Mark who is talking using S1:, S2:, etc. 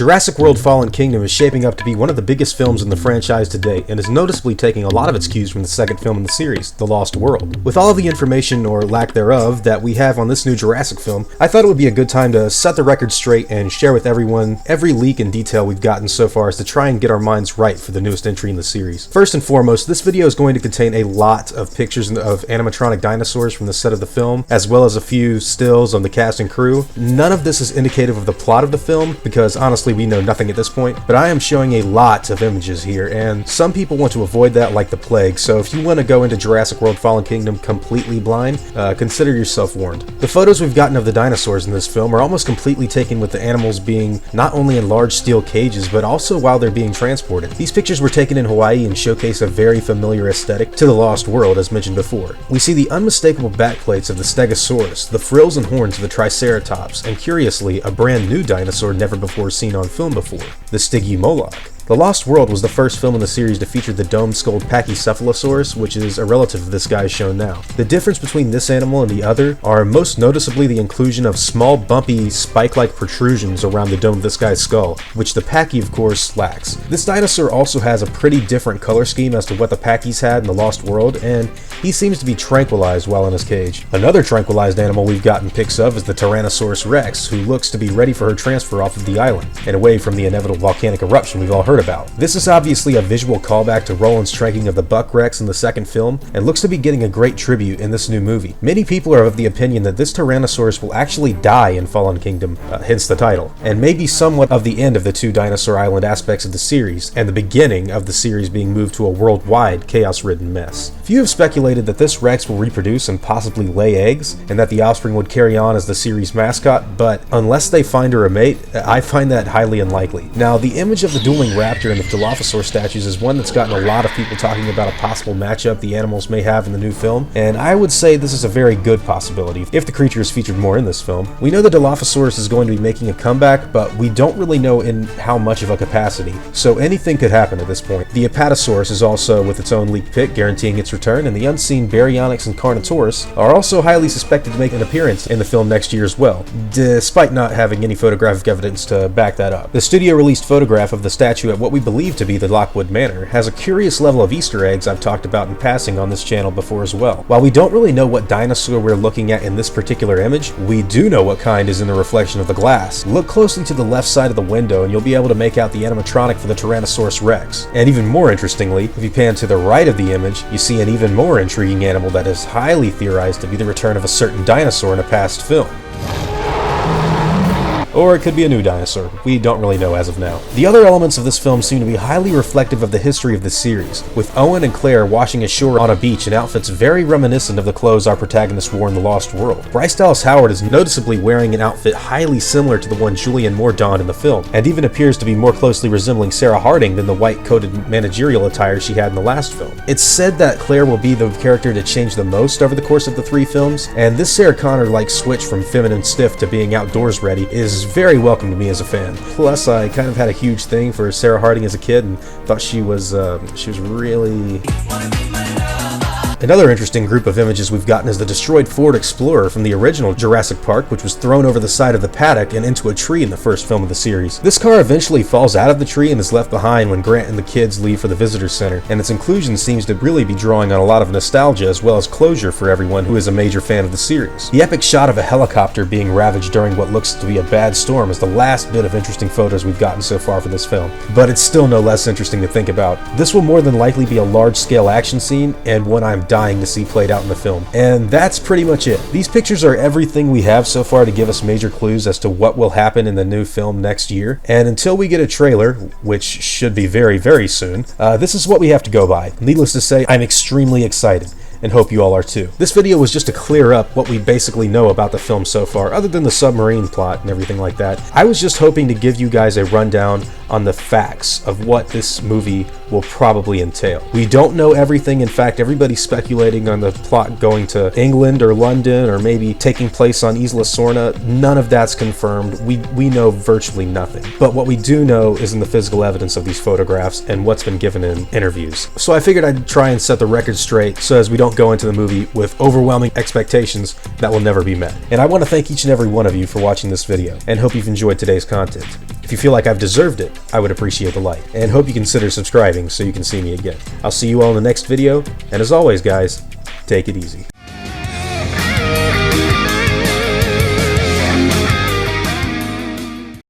S1: Jurassic World Fallen Kingdom is shaping up to be one of the biggest films in the franchise to date, and is noticeably taking a lot of its cues from the second film in the series, The Lost World. With all of the information, or lack thereof, that we have on this new Jurassic film, I thought it would be a good time to set the record straight and share with everyone every leak and detail we've gotten so far as to try and get our minds right for the newest entry in the series. First and foremost, this video is going to contain a lot of pictures of animatronic dinosaurs from the set of the film, as well as a few stills on the cast and crew. None of this is indicative of the plot of the film, because honestly we know nothing at this point, but I am showing a lot of images here, and some people want to avoid that like the plague, so if you want to go into Jurassic World Fallen Kingdom completely blind, consider yourself warned. The photos we've gotten of the dinosaurs in this film are almost completely taken with the animals being not only in large steel cages, but also while they're being transported. These pictures were taken in Hawaii and showcase a very familiar aesthetic to the Lost World, as mentioned before. We see the unmistakable backplates of the Stegosaurus, the frills and horns of the Triceratops, and curiously, a brand new dinosaur never before seen on film before, the Stygimoloch. The Lost World was the first film in the series to feature the dome-skulled Pachycephalosaurus, which is a relative of this guy shown now. The difference between this animal and the other are most noticeably the inclusion of small, bumpy, spike-like protrusions around the dome of this guy's skull, which the Pachy, of course, lacks. This dinosaur also has a pretty different color scheme as to what the Pachys had in the Lost World, and he seems to be tranquilized while in his cage. Another tranquilized animal we've gotten pics of is the Tyrannosaurus Rex, who looks to be ready for her transfer off of the island, and away from the inevitable volcanic eruption we've all heard about. This is obviously a visual callback to Roland's tranking of the Buck Rex in the second film, and looks to be getting a great tribute in this new movie. Many people are of the opinion that this Tyrannosaurus will actually die in Fallen Kingdom, hence the title, and may be somewhat of the end of the two Dinosaur Island aspects of the series, and the beginning of the series being moved to a worldwide, chaos-ridden mess. Few have speculated that this Rex will reproduce and possibly lay eggs, and that the offspring would carry on as the series mascot, but unless they find her a mate, I find that highly unlikely. Now, the image of the Dueling Raptor and the Dilophosaurus statues is one that's gotten a lot of people talking about a possible matchup the animals may have in the new film, and I would say this is a very good possibility if the creature is featured more in this film. We know the Dilophosaurus is going to be making a comeback, but we don't really know in how much of a capacity, so anything could happen at this point. The Apatosaurus is also with its own leaked pic guaranteeing its return, and the unseen Baryonyx and Carnotaurus are also highly suspected to make an appearance in the film next year as well, despite not having any photographic evidence to back that up. The studio released photograph of the statue at what we believe to be the Lockwood Manor has a curious level of Easter eggs I've talked about in passing on this channel before as well. While we don't really know what dinosaur we're looking at in this particular image, we do know what kind is in the reflection of the glass. Look closely to the left side of the window and you'll be able to make out the animatronic for the Tyrannosaurus Rex. And even more interestingly, if you pan to the right of the image, you see an even more intriguing animal that is highly theorized to be the return of a certain dinosaur in a past film. Or it could be a new dinosaur. We don't really know as of now. The other elements of this film seem to be highly reflective of the history of the series, with Owen and Claire washing ashore on a beach in outfits very reminiscent of the clothes our protagonist wore in The Lost World. Bryce Dallas Howard is noticeably wearing an outfit highly similar to the one Julianne Moore donned in the film, and even appears to be more closely resembling Sarah Harding than the white-coated managerial attire she had in the last film. It's said that Claire will be the character to change the most over the course of the three films, and this Sarah Connor-like switch from feminine stiff to being outdoors ready is very welcome to me as a fan. Plus, I kind of had a huge thing for Sarah Harding as a kid and thought she was really... Another interesting group of images we've gotten is the destroyed Ford Explorer from the original Jurassic Park, which was thrown over the side of the paddock and into a tree in the first film of the series. This car eventually falls out of the tree and is left behind when Grant and the kids leave for the visitor center, and its inclusion seems to really be drawing on a lot of nostalgia as well as closure for everyone who is a major fan of the series. The epic shot of a helicopter being ravaged during what looks to be a bad storm is the last bit of interesting photos we've gotten so far for this film, but it's still no less interesting to think about. This will more than likely be a large-scale action scene, and one I'm dying to see played out in the film. And that's pretty much it. These pictures are everything we have so far to give us major clues as to what will happen in the new film next year, and until we get a trailer, which should be very, very soon, this is what we have to go by. Needless to say, I'm extremely excited, and hope you all are too. This video was just to clear up what we basically know about the film so far, other than the submarine plot and everything like that. I was just hoping to give you guys a rundown on the facts of what this movie will probably entail. We don't know everything. In fact, everybody's speculating on the plot going to England or London or maybe taking place on Isla Sorna. None of that's confirmed. We know virtually nothing. But what we do know is in the physical evidence of these photographs and what's been given in interviews. So I figured I'd try and set the record straight so as we don't go into the movie with overwhelming expectations that will never be met. And I want to thank each and every one of you for watching this video and hope you've enjoyed today's content. If If you feel like I've deserved it, I would appreciate the like, and hope you consider subscribing so you can see me again. I'll see you all in the next video, and as always guys, take it easy.